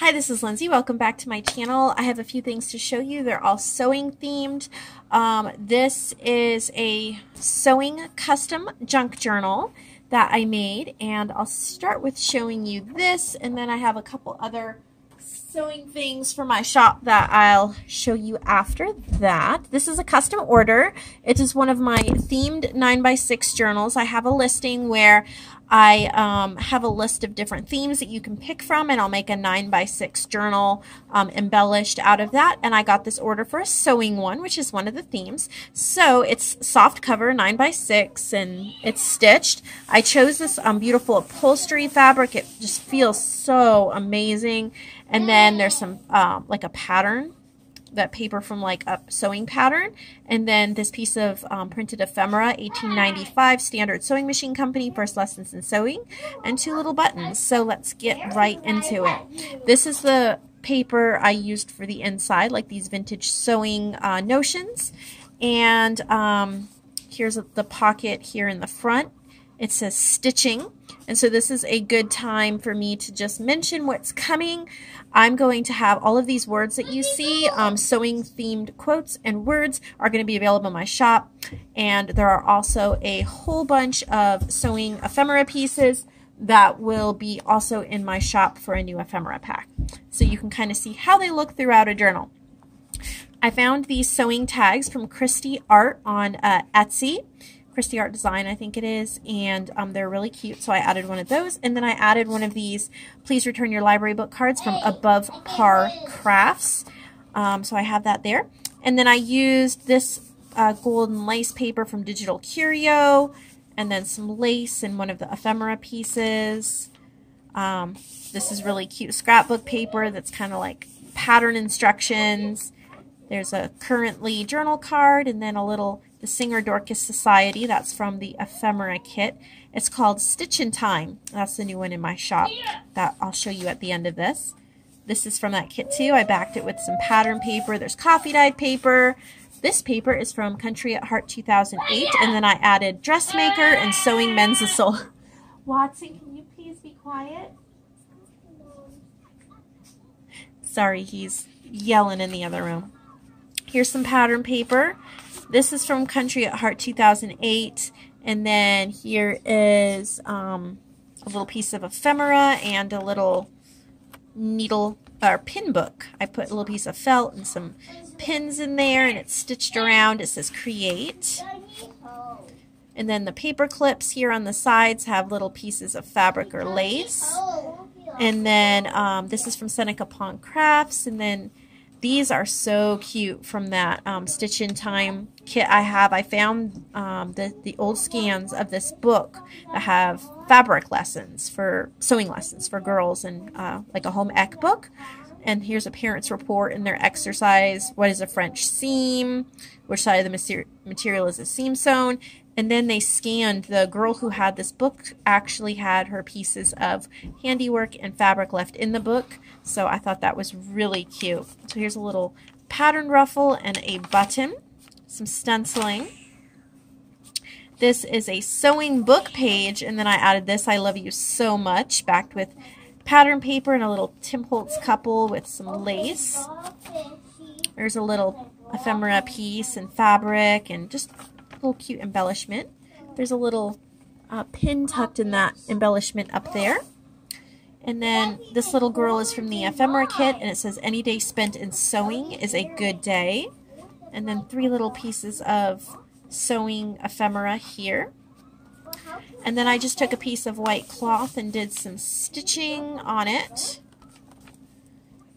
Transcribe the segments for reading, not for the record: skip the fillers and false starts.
Hi, this is Lindsay. Welcome back to my channel. I have a few things to show you. They're all sewing themed. This is a sewing custom junk journal that I made, and I'll start with showing you this, and then I have a couple other sewing things for my shop that I'll show you after that. This is a custom order. It is one of my themed 9x6 journals. I have a listing where I have a list of different themes that you can pick from, and I'll make a 9x6 journal embellished out of that. And I got this order for a sewing one, which is one of the themes. So it's soft cover, 9x6, and it's stitched. I chose this beautiful upholstery fabric. It just feels so amazing. And then there's some like a pattern, that paper from like a sewing pattern, and then this piece of printed ephemera, 1895, Standard Sewing Machine Company, First Lessons in Sewing, and two little buttons. So let's get right into it. This is the paper I used for the inside, like these vintage sewing notions, and here's the pocket here in the front. It says stitching, and so this is a good time for me to just mention what's coming. I'm going to have all of these words that you see, sewing themed quotes and words, are going to be available in my shop, and there are also a whole bunch of sewing ephemera pieces that will be also in my shop for a new ephemera pack, so you can kind of see how they look throughout a journal. I found these sewing tags from KristieArt on Etsy. KristieArtDesign, I think it is, and they're really cute, so I added one of those, and then I added one of these please return your library book cards from AboveParrCrafts, so I have that there. And then I used this golden lace paper from DigitalCurio, and then some lace in one of the ephemera pieces. This is really cute scrapbook paper that's kind of like pattern instructions. There's a currently journal card, and then a little the Singer Dorcas Society. That's from the Ephemera Kit. It's called Stitch in Time. That's the new one in my shop that I'll show you at the end of this. This is from that kit too. I backed it with some pattern paper. There's coffee dyed paper. This paper is from Country at Heart 2008, and then I added dressmaker and sewing men's soul. Watson, can you please be quiet? Sorry, he's yelling in the other room. Here's some pattern paper. This is from Country at Heart 2008, and then here is a little piece of ephemera and a little needle or pin book. I put a little piece of felt and some pins in there, and it's stitched around. It says create. And then the paper clips here on the sides have little pieces of fabric or lace. And then this is from Seneca Pond Crafts, and then these are so cute from that Stitch in Time kit I have. I found the old scans of this book that have fabric lessons for sewing lessons for girls, and like a home ec book. And here's a parent's report in their exercise. What is a French seam? Which side of the material is a seam sewn? And then they scanned, the girl who had this book actually had her pieces of handiwork and fabric left in the book. So I thought that was really cute. So here's a little pattern ruffle and a button, some stenciling. This is a sewing book page, and then I added this, I Love You So Much, backed with pattern paper and a little Tim Holtz couple with some lace. There's a little ephemera piece and fabric and just little cute embellishment. There's a little pin tucked in that embellishment up there. And then this little girl is from the Ephemera Kit, and it says any day spent in sewing is a good day. And then three little pieces of sewing ephemera here. And then I just took a piece of white cloth and did some stitching on it.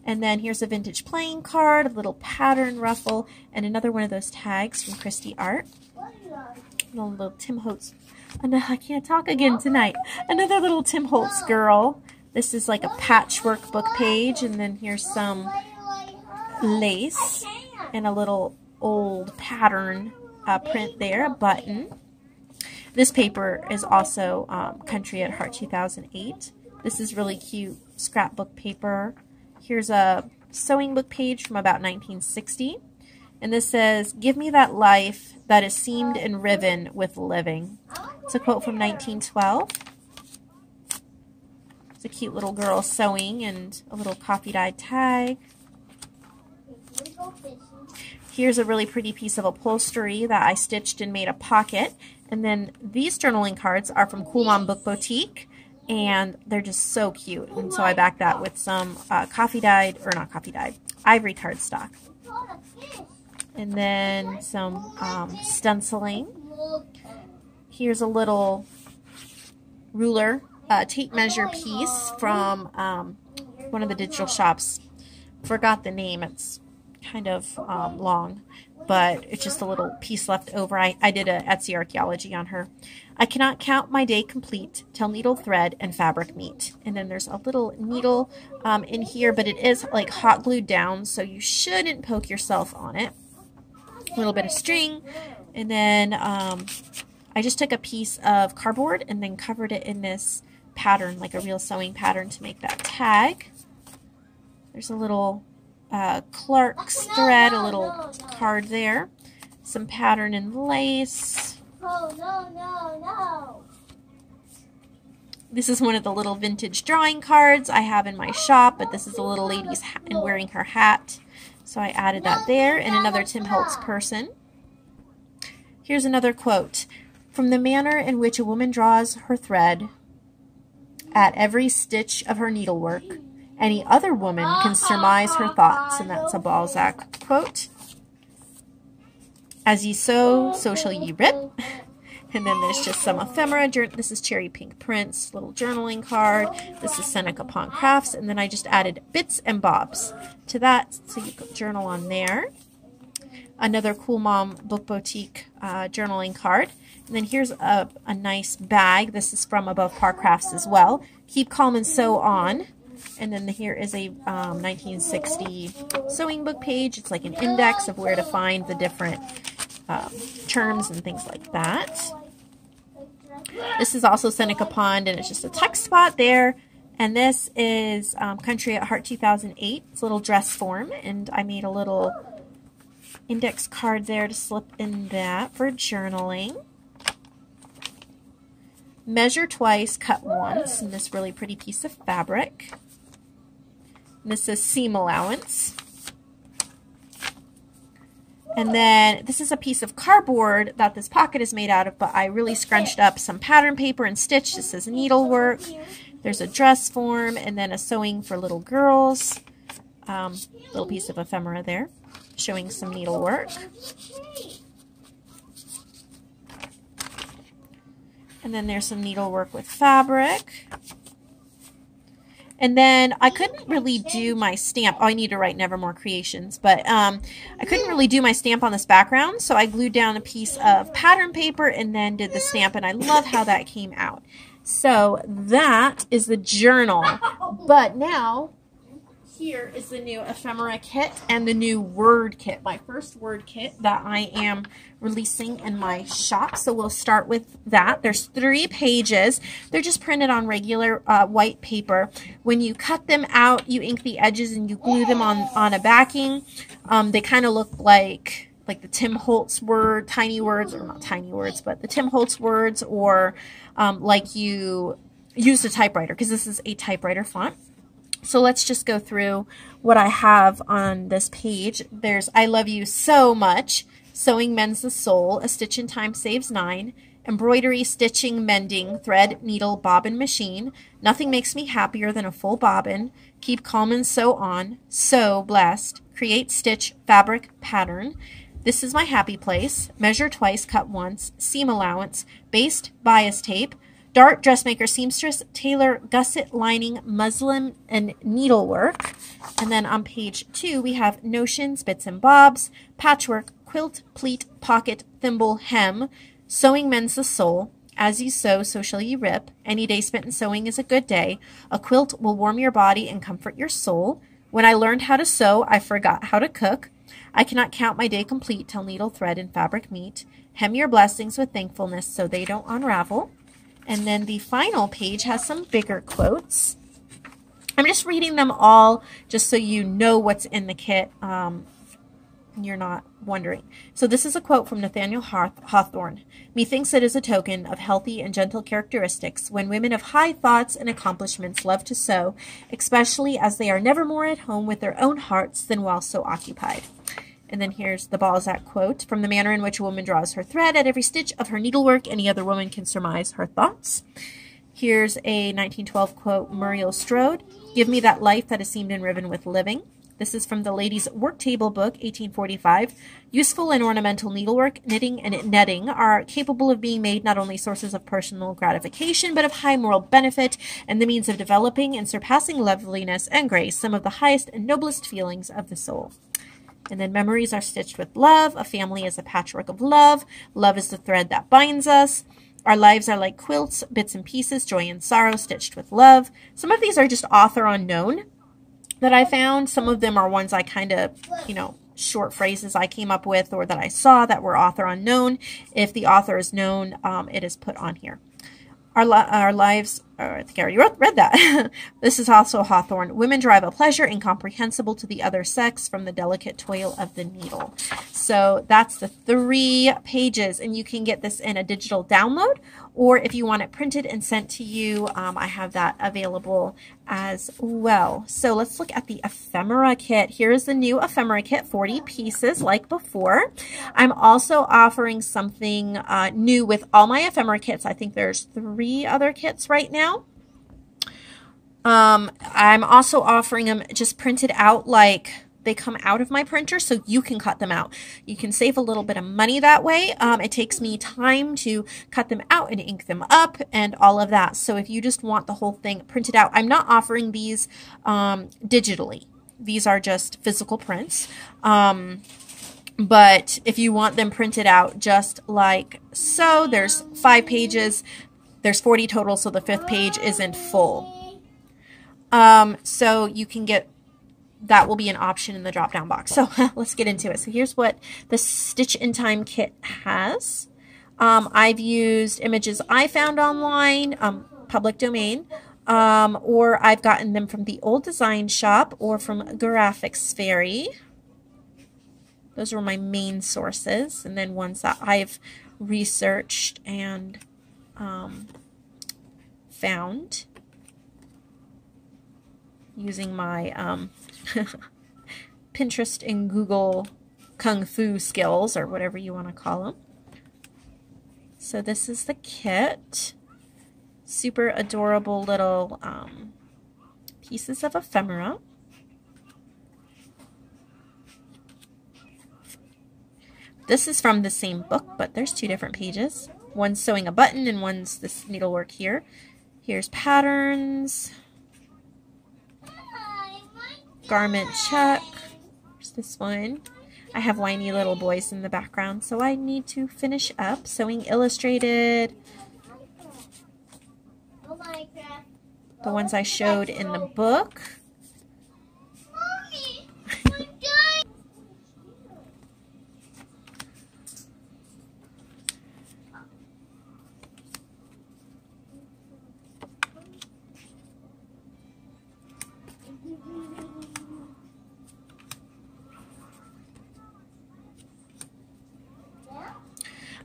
And then here's a vintage playing card, a little pattern ruffle, and another one of those tags from KristieArt. Little Tim Holtz. Oh, no, I can't talk again tonight. Another little Tim Holtz girl. This is like a patchwork book page, and then here's some lace and a little old pattern print there, a button. This paper is also Country at Heart 2008. This is really cute scrapbook paper. Here's a sewing book page from about 1960. And this says, give me that life that is seamed and riven with living. It's a quote from 1912. It's a cute little girl sewing and a little coffee dyed tag. Here's a really pretty piece of upholstery that I stitched and made a pocket. And then these journaling cards are from CoolMomBookBoutique, and they're just so cute. And so I backed that with some coffee dyed, or not coffee dyed, ivory cardstock. And then some stenciling. Here's a little ruler, tape measure piece from one of the digital shops. Forgot the name. It's kind of long, but it's just a little piece left over. I did a Etsy archaeology on her. I cannot count my day complete till needle, thread, and fabric meet. And then there's a little needle in here, but it is like hot glued down, so you shouldn't poke yourself on it. A little bit of string, and then I just took a piece of cardboard and then covered it in this pattern, like a real sewing pattern, to make that tag. There's a little Clark's thread, a little card there, some pattern and lace. Oh, no. This is one of the little vintage drawing cards I have in my shop, but this is a little lady's hat and wearing her hat. So I added that there, and another Tim Holtz person. Here's another quote. From the manner in which a woman draws her thread at every stitch of her needlework, any other woman can surmise her thoughts. And that's a Balzac quote. As ye sow, so shall ye rip. And then there's just some ephemera. This is Cherry Pink Prince, little journaling card. This is Seneca Pond Crafts. And then I just added bits and bobs to that, so you could journal on there. Another Cool Mom Book Boutique journaling card. And then here's a nice bag. This is from AboveParrCrafts as well. Keep calm and sew on. And then here is a 1960 sewing book page. It's like an index of where to find the different terms and things like that. This is also Seneca Pond, and it's just a text spot there. And this is Country at Heart 2008. It's a little dress form, and I made a little index card there to slip in that for journaling. Measure twice, cut once, and this really pretty piece of fabric. And this is seam allowance. And then this is a piece of cardboard that this pocket is made out of, but I really scrunched up some pattern paper and stitched. This is needlework. There's a dress form, and then a sewing for little girls. Little piece of ephemera there, showing some needlework. And then there's some needlework with fabric. And then I couldn't really do my stamp. Oh, I need to write Nevermore Creations. But I couldn't really do my stamp on this background, so I glued down a piece of pattern paper and then did the stamp, and I love how that came out. So that is the journal. But now, here is the new Ephemera Kit and the new word kit, my first word kit that I am releasing in my shop. So we'll start with that. There's 3 pages. They're just printed on regular white paper. When you cut them out, you ink the edges and you glue them on a backing. They kind of look like the Tim Holtz word, tiny words, or not tiny words, but the Tim Holtz words, or like you used a typewriter, because this is a typewriter font. So let's just go through what I have on this page. There's I Love You So Much, Sewing Mends the Soul, A Stitch in Time Saves 9, Embroidery, Stitching, Mending, Thread, Needle, Bobbin, Machine, Nothing Makes Me Happier Than a Full Bobbin, Keep Calm and Sew On, So Blessed, Create, Stitch, Fabric, Pattern, This Is My Happy Place, Measure Twice, Cut Once, Seam Allowance, Based, Bias Tape, Dart, Dressmaker, Seamstress, Tailor, Gusset, Lining, Muslin, and Needlework. And then on page 2, we have Notions, Bits and Bobs, Patchwork, Quilt, Pleat, Pocket, Thimble, Hem, Sewing Mends the Soul, As You Sew, So Shall You Rip, Any Day Spent in Sewing is a Good Day, A Quilt Will Warm Your Body and Comfort Your Soul, When I Learned How to Sew, I Forgot How to Cook, I Cannot Count My Day Complete Till Needle, Thread, and Fabric Meet, Hem Your Blessings with Thankfulness So They Don't Unravel. And then the final page has some bigger quotes. I'm just reading them all just so you know what's in the kit. you're not wondering. So this is a quote from Nathaniel Hawthorne. "Methinks it is a token of healthy and gentle characteristics when women of high thoughts and accomplishments love to sew, especially as they are never more at home with their own hearts than while so occupied." And then here's the Balzac quote, "From the manner in which a woman draws her thread at every stitch of her needlework, any other woman can surmise her thoughts." Here's a 1912 quote, Muriel Strode, "Give me that life that is seamed and riven with living." This is from the Ladies' Work Table book, 1845. "Useful and ornamental needlework, knitting, and netting are capable of being made not only sources of personal gratification, but of high moral benefit, and the means of developing and surpassing loveliness and grace, some of the highest and noblest feelings of the soul." And then memories are stitched with love. A family is a patchwork of love. Love is the thread that binds us. Our lives are like quilts, bits and pieces, joy and sorrow stitched with love. Some of these are just author unknown that I found. Some of them are ones I kind of, short phrases I came up with or that I saw that were author unknown. If the author is known, it is put on here. Our lives, I think I already read that. This is also Hawthorne. "Women derive a pleasure incomprehensible to the other sex from the delicate toil of the needle." So that's the 3 pages, and you can get this in a digital download, or if you want it printed and sent to you, I have that available as well. So let's look at the Ephemera Kit. Here is the new Ephemera Kit, 40 pieces like before. I'm also offering something new with all my Ephemera Kits. I think there's 3 other kits right now. I'm also offering them just printed out like they come out of my printer, so you can cut them out. You can save a little bit of money that way. It takes me time to cut them out and ink them up and all of that. So if you just want the whole thing printed out, I'm not offering these digitally. These are just physical prints. But if you want them printed out just like so, there's 5 pages. There's 40 total, so the 5th page isn't full. So you can get, that will be an option in the drop down box. So let's get into it. So here's what the Stitch in Time kit has. I've used images I found online, public domain, or I've gotten them from the Old Design Shop or from Graphics Fairy. Those were my main sources, and then ones that I've researched and found using my Pinterest and Google Kung Fu skills, or whatever you want to call them. So this is the kit. Super adorable little pieces of ephemera. This is from the same book, but there's 2 different pages. One's sewing a button and one's this needlework here. Here's patterns. Garment check. There's this one. I have whiny little boys in the background, so I need to finish up. Sewing illustrated. The ones I showed in the book.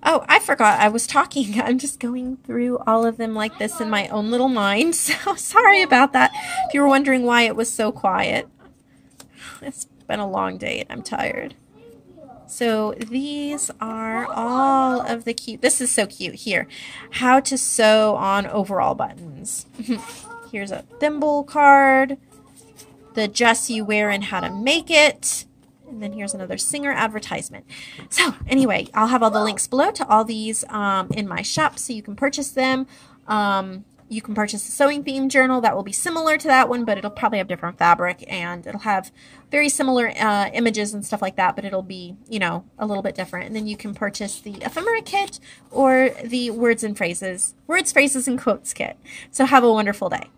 Oh, I forgot I was talking. I'm just going through all of them like this in my own little mind. So sorry about that. If you were wondering why it was so quiet. It's been a long day and I'm tired. So these are all of the cute, this is so cute here. How to sew on overall buttons. Here's a thimble card. The dress you wear and how to make it. And then here's another Singer advertisement. So anyway, I'll have all the links below to all these in my shop so you can purchase them. You can purchase a sewing theme journal that will be similar to that one, but it'll probably have different fabric and it'll have very similar images and stuff like that, but it'll be, you know, a little bit different. And then you can purchase the Ephemera Kit or the Words, Phrases, and Quotes Kit. So have a wonderful day.